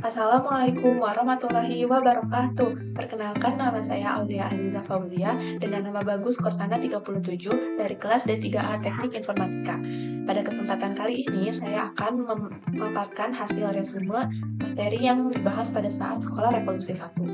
Assalamualaikum warahmatullahi wabarakatuh. Perkenalkan, nama saya Aulia Aziza Fauzia dengan nama bagus Cortana 37 dari kelas D3A Teknik Informatika. Pada kesempatan kali ini, saya akan memaparkan hasil resume materi yang dibahas pada saat Sekolah Revolusi 1.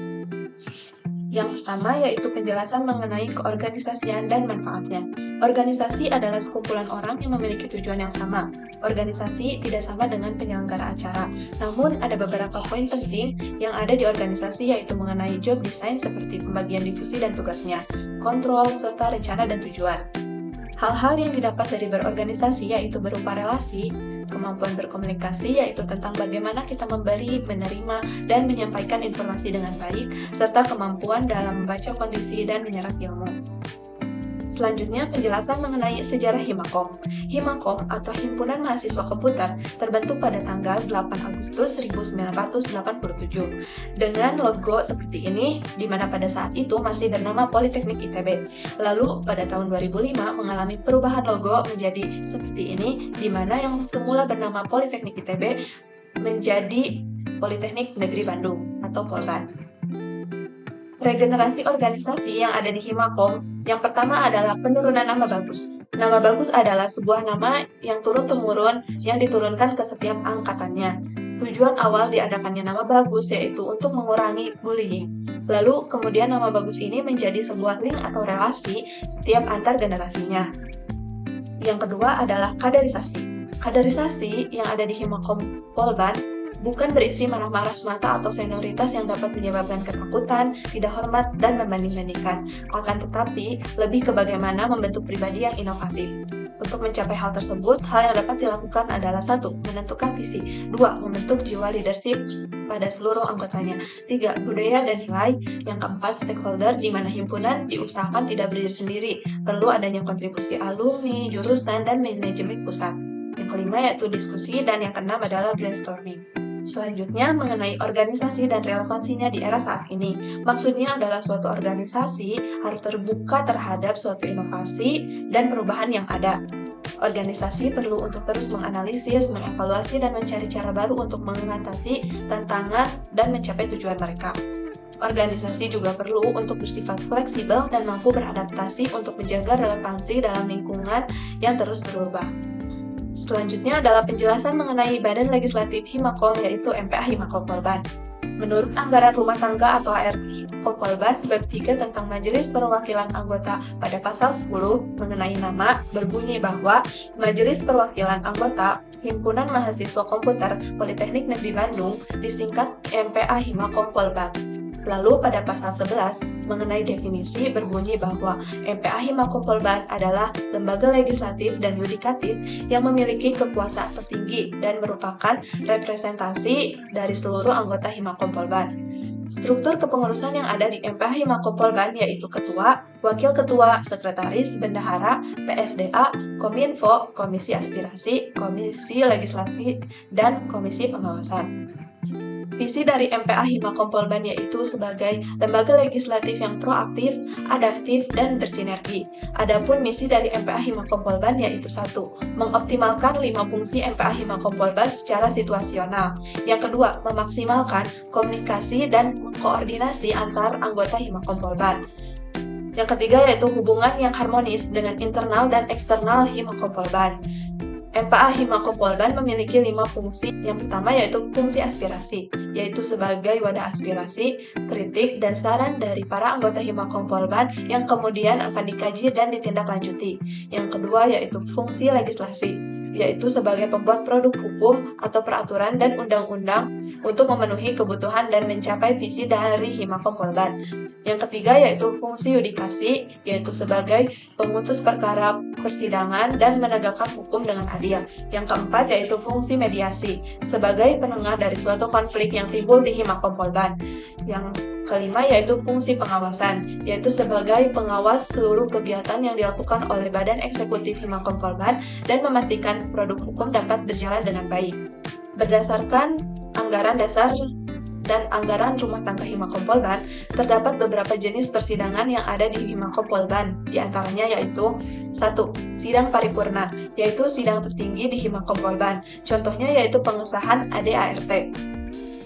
Yang pertama yaitu penjelasan mengenai keorganisasian dan manfaatnya. Organisasi adalah sekumpulan orang yang memiliki tujuan yang sama. Organisasi tidak sama dengan penyelenggara acara, namun ada beberapa poin penting yang ada di organisasi yaitu mengenai job design seperti pembagian divisi dan tugasnya, kontrol, serta rencana dan tujuan. Hal-hal yang didapat dari berorganisasi yaitu berupa relasi, kemampuan berkomunikasi yaitu tentang bagaimana kita memberi, menerima, dan menyampaikan informasi dengan baik, serta kemampuan dalam membaca kondisi dan menyerap ilmu. Selanjutnya, penjelasan mengenai sejarah Himakom. Himakom atau Himpunan Mahasiswa Komputer terbentuk pada tanggal 8 Agustus 1987 dengan logo seperti ini, di mana pada saat itu masih bernama Politeknik ITB. Lalu, pada tahun 2005 mengalami perubahan logo menjadi seperti ini, di mana yang semula bernama Politeknik ITB menjadi Politeknik Negeri Bandung atau Polban. Regenerasi organisasi yang ada di Himakom, yang pertama adalah penurunan nama bagus. Nama bagus adalah sebuah nama yang turun-temurun yang diturunkan ke setiap angkatannya. Tujuan awal diadakannya nama bagus yaitu untuk mengurangi bullying. Lalu kemudian nama bagus ini menjadi sebuah link atau relasi setiap antar generasinya. Yang kedua adalah kaderisasi. Kaderisasi yang ada di Himakom Polban bukan berisi marah-marah semata atau senioritas yang dapat menyebabkan ketakutan, tidak hormat, dan membanding-bandingkan. Akan tetapi, lebih ke bagaimana membentuk pribadi yang inovatif. Untuk mencapai hal tersebut, hal yang dapat dilakukan adalah 1. Menentukan visi. 2. Membentuk jiwa leadership pada seluruh anggotanya. 3. Budaya dan nilai. Yang keempat, stakeholder, di mana himpunan diusahakan tidak berdiri sendiri. Perlu adanya kontribusi alumni, jurusan, dan manajemen pusat. Yang kelima yaitu diskusi, dan yang keenam adalah brainstorming. Selanjutnya, mengenai organisasi dan relevansinya di era saat ini. Maksudnya adalah suatu organisasi harus terbuka terhadap suatu inovasi dan perubahan yang ada. Organisasi perlu untuk terus menganalisis, mengevaluasi, dan mencari cara baru untuk mengatasi tantangan dan mencapai tujuan mereka. Organisasi juga perlu untuk bersifat fleksibel dan mampu beradaptasi untuk menjaga relevansi dalam lingkungan yang terus berubah. Selanjutnya adalah penjelasan mengenai Badan Legislatif Himakom yaitu MPA Himakom Polban. Menurut anggaran rumah tangga atau ART Polban bab 3 tentang Majelis Perwakilan Anggota pada pasal 10 mengenai nama berbunyi bahwa Majelis Perwakilan Anggota Himpunan Mahasiswa Komputer Politeknik Negeri Bandung disingkat MPA Himakom Polban. Lalu pada pasal 11 mengenai definisi berbunyi bahwa MPA Himakom Polban adalah lembaga legislatif dan yudikatif yang memiliki kekuasaan tertinggi dan merupakan representasi dari seluruh anggota Himakom Polban. Struktur kepengurusan yang ada di MPA Himakom Polban yaitu ketua, wakil ketua, sekretaris, bendahara, PSDA, Kominfo, komisi aspirasi, komisi legislasi, dan komisi pengawasan. Visi dari MPA Himakom Polban yaitu sebagai lembaga legislatif yang proaktif, adaptif, dan bersinergi. Adapun misi dari MPA Himakom Polban yaitu 1. Mengoptimalkan 5 fungsi MPA Himakom Polban secara situasional. Yang kedua, memaksimalkan komunikasi dan koordinasi antar anggota Himakom Polban. Yang ketiga yaitu hubungan yang harmonis dengan internal dan eksternal Himakom Polban. MPA Himakom Polban memiliki 5 fungsi. Yang pertama yaitu fungsi aspirasi, yaitu sebagai wadah aspirasi, kritik, dan saran dari para anggota Himakom Polban yang kemudian akan dikaji dan ditindaklanjuti. Yang kedua yaitu fungsi legislasi, yaitu sebagai pembuat produk hukum atau peraturan dan undang-undang untuk memenuhi kebutuhan dan mencapai visi dari Himakom Polban. Yang ketiga yaitu fungsi yudikasi, yaitu sebagai pemutus perkara persidangan dan menegakkan hukum dengan adil. Yang keempat yaitu fungsi mediasi, sebagai penengah dari suatu konflik yang timbul di Himakom Polban. Yang kelima yaitu fungsi pengawasan, yaitu sebagai pengawas seluruh kegiatan yang dilakukan oleh Badan Eksekutif Himakom Polban dan memastikan produk hukum dapat berjalan dengan baik. Berdasarkan anggaran dasar dan anggaran rumah tangga Himakom Polban, terdapat beberapa jenis persidangan yang ada di Himakom Polban, di antaranya yaitu 1. Sidang paripurna, yaitu sidang tertinggi di Himakom Polban. Contohnya yaitu pengesahan ADART.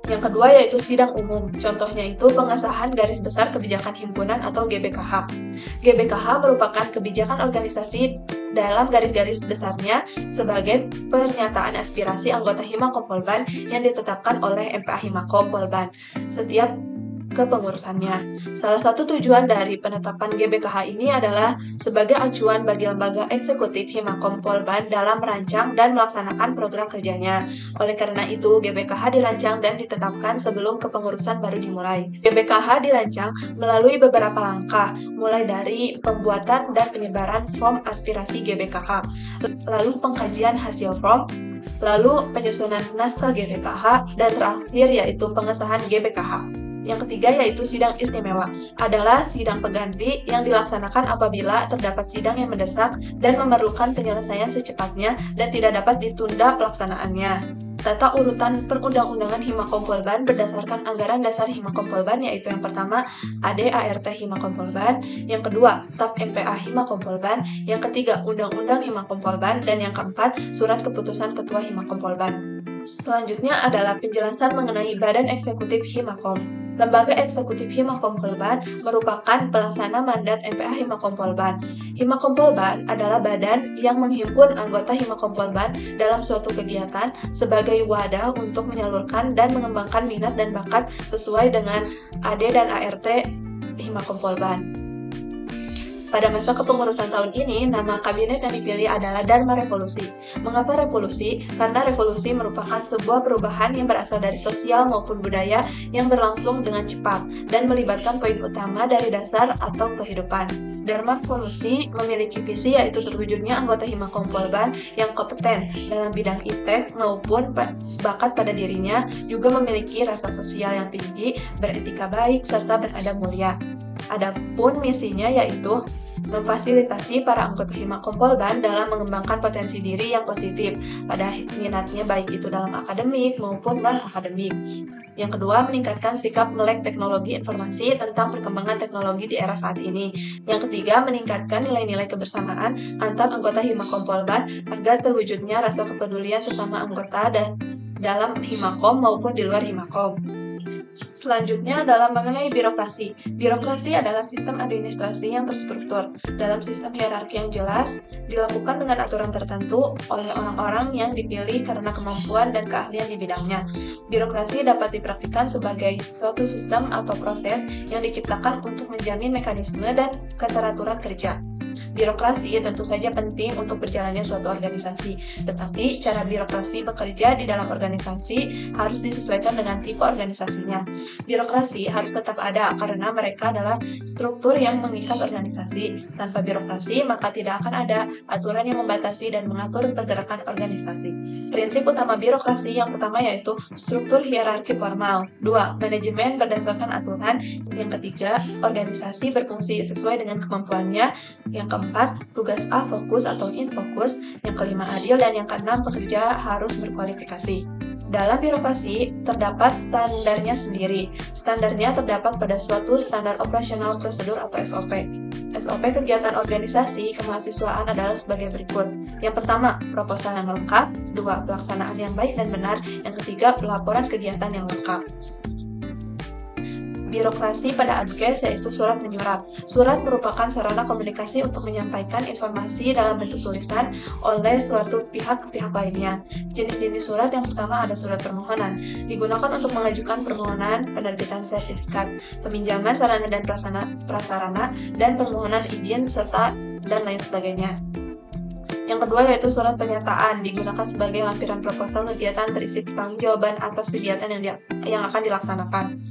Yang kedua yaitu sidang umum. Contohnya itu pengesahan garis besar kebijakan himpunan atau GBKH. GBKH merupakan kebijakan organisasi dalam garis-garis besarnya sebagai pernyataan aspirasi anggota Himakom Polban yang ditetapkan oleh MPA Himakom Polban setiap kepengurusannya. Salah satu tujuan dari penetapan GBKH ini adalah sebagai acuan bagi lembaga eksekutif Himakom Polban dalam merancang dan melaksanakan program kerjanya. Oleh karena itu, GBKH dirancang dan ditetapkan sebelum kepengurusan baru dimulai. GBKH dirancang melalui beberapa langkah, mulai dari pembuatan dan penyebaran form aspirasi GBKH, lalu pengkajian hasil form, lalu penyusunan naskah GBKH, dan terakhir yaitu pengesahan GBKH. Yang ketiga yaitu sidang istimewa, adalah sidang pengganti yang dilaksanakan apabila terdapat sidang yang mendesak dan memerlukan penyelesaian secepatnya dan tidak dapat ditunda pelaksanaannya. Tata urutan perundang-undangan Himakom Polban berdasarkan anggaran dasar Himakom Polban yaitu yang pertama AD/ART Himakom Polban, yang kedua TAP MPA Himakom Polban, yang ketiga Undang-Undang Himakom Polban, dan yang keempat Surat Keputusan Ketua Himakom Polban. Selanjutnya adalah penjelasan mengenai Badan Eksekutif Himakom. Lembaga Eksekutif Himakom Polban merupakan pelaksana mandat MPA Himakom Polban. Himakom Polban adalah badan yang menghimpun anggota Himakom Polban dalam suatu kegiatan sebagai wadah untuk menyalurkan dan mengembangkan minat dan bakat sesuai dengan AD dan ART Himakom Polban. Pada masa kepengurusan tahun ini, nama kabinet yang dipilih adalah Dharma Revolusi. Mengapa revolusi? Karena revolusi merupakan sebuah perubahan yang berasal dari sosial maupun budaya yang berlangsung dengan cepat dan melibatkan poin utama dari dasar atau kehidupan. Dharma Revolusi memiliki visi yaitu terwujudnya anggota Himakom Polban yang kompeten dalam bidang iptek maupun bakat pada dirinya, juga memiliki rasa sosial yang tinggi, beretika baik, serta beradab mulia. Adapun misinya yaitu memfasilitasi para anggota Himakom Polban dalam mengembangkan potensi diri yang positif pada minatnya baik itu dalam akademik maupun non-akademik. Yang kedua, meningkatkan sikap melek teknologi informasi tentang perkembangan teknologi di era saat ini. Yang ketiga, meningkatkan nilai-nilai kebersamaan antar anggota Himakom Polban agar terwujudnya rasa kepedulian sesama anggota dan dalam Himakom maupun di luar Himakom. Selanjutnya adalah mengenai birokrasi. Birokrasi adalah sistem administrasi yang terstruktur dalam sistem hierarki yang jelas, dilakukan dengan aturan tertentu oleh orang-orang yang dipilih karena kemampuan dan keahlian di bidangnya. Birokrasi dapat dipraktikkan sebagai suatu sistem atau proses yang diciptakan untuk menjamin mekanisme dan keteraturan kerja. Birokrasi tentu saja penting untuk berjalannya suatu organisasi, tetapi cara birokrasi bekerja di dalam organisasi harus disesuaikan dengan tipe organisasinya. Birokrasi harus tetap ada karena mereka adalah struktur yang mengikat organisasi. Tanpa birokrasi, maka tidak akan ada aturan yang membatasi dan mengatur pergerakan organisasi. Prinsip utama birokrasi yang pertama yaitu struktur hierarki formal. 2. Manajemen berdasarkan aturan. Yang ketiga, organisasi berfungsi sesuai dengan kemampuannya. Yang keempat, tugas A fokus atau infokus. Yang kelima, adil. Dan yang keenam, pekerja harus berkualifikasi. Dalam birokrasi, terdapat standarnya sendiri. Standarnya terdapat pada suatu standar operasional prosedur atau SOP. SOP kegiatan organisasi kemahasiswaan adalah sebagai berikut. Yang pertama, proposal yang lengkap. 2. Pelaksanaan yang baik dan benar. Yang ketiga, pelaporan kegiatan yang lengkap. Birokrasi pada ADKES yaitu surat menyurat. Surat merupakan sarana komunikasi untuk menyampaikan informasi dalam bentuk tulisan oleh suatu pihak ke pihak lainnya. Jenis-jenis surat yang pertama ada surat permohonan. Digunakan untuk mengajukan permohonan penerbitan sertifikat, peminjaman sarana dan prasarana, dan permohonan izin serta dan lain sebagainya. Yang kedua yaitu surat pernyataan, digunakan sebagai lampiran proposal kegiatan berisi pertanggungjawaban atas kegiatan yang akan dilaksanakan.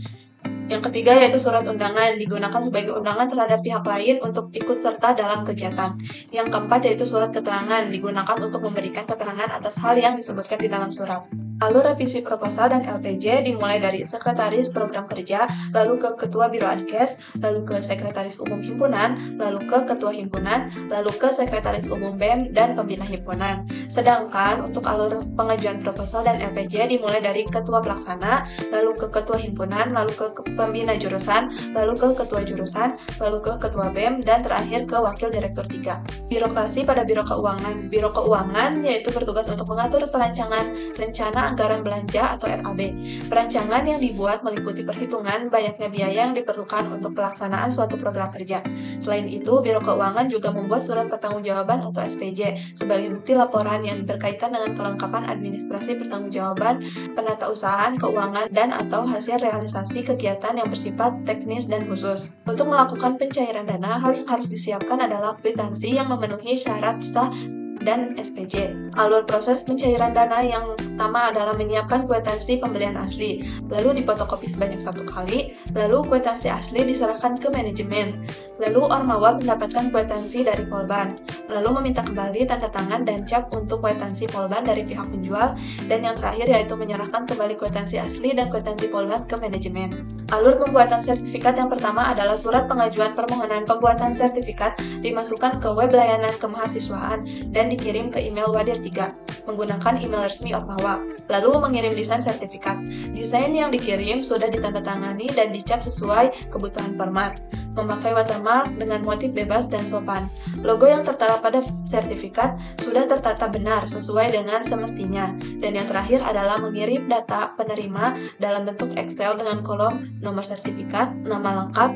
Yang ketiga yaitu surat undangan, digunakan sebagai undangan terhadap pihak lain untuk ikut serta dalam kegiatan. Yang keempat yaitu surat keterangan, digunakan untuk memberikan keterangan atas hal yang disebutkan di dalam surat. Lalu revisi proposal dan LPJ dimulai dari sekretaris program kerja, lalu ke ketua biro ADKES, lalu ke sekretaris umum himpunan, lalu ke ketua himpunan, lalu ke sekretaris umum BEM dan pembina himpunan. Sedangkan untuk alur pengajuan proposal dan LPJ dimulai dari ketua pelaksana, lalu ke ketua himpunan, lalu ke pembina jurusan, lalu ke ketua jurusan, lalu ke ketua BEM, dan terakhir ke wakil direktur 3. Birokrasi pada biro keuangan. Biro keuangan yaitu bertugas untuk mengatur perancangan rencana Rencana Anggaran Belanja atau RAB. Perancangan yang dibuat meliputi perhitungan banyaknya biaya yang diperlukan untuk pelaksanaan suatu program kerja. Selain itu, Biro Keuangan juga membuat surat pertanggungjawaban atau SPJ sebagai bukti laporan yang berkaitan dengan kelengkapan administrasi pertanggungjawaban, penatausahaan keuangan, dan atau hasil realisasi kegiatan yang bersifat teknis dan khusus. Untuk melakukan pencairan dana, hal yang harus disiapkan adalah kwitansi yang memenuhi syarat sah dan SPJ. Alur proses pencairan dana yang pertama adalah menyiapkan kwitansi pembelian asli, lalu difotokopi sebanyak 1 kali, lalu kwitansi asli diserahkan ke manajemen, lalu Ormawa mendapatkan kwitansi dari Polban, lalu meminta kembali tanda tangan dan cap untuk kwitansi Polban dari pihak penjual, dan yang terakhir yaitu menyerahkan kembali kwitansi asli dan kwitansi Polban ke manajemen. Alur pembuatan sertifikat yang pertama adalah surat pengajuan permohonan pembuatan sertifikat dimasukkan ke web layanan kemahasiswaan dan dikirim ke email Wadir 3 menggunakan email resmi Ormawa, lalu mengirim desain sertifikat. Desain yang dikirim sudah ditandatangani dan dicap sesuai kebutuhan format, memakai watermark dengan motif bebas dan sopan. Logo yang tertera pada sertifikat sudah tertata benar sesuai dengan semestinya. Dan yang terakhir adalah mengirim data penerima dalam bentuk Excel dengan kolom nomor sertifikat, nama lengkap,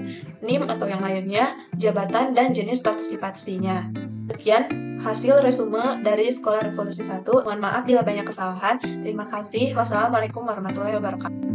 NIM atau yang lainnya, jabatan, dan jenis partisipasinya. Sekian hasil resume dari Sekolah Revolusi 1. Mohon maaf bila banyak kesalahan. Terima kasih. Wassalamualaikum warahmatullahi wabarakatuh.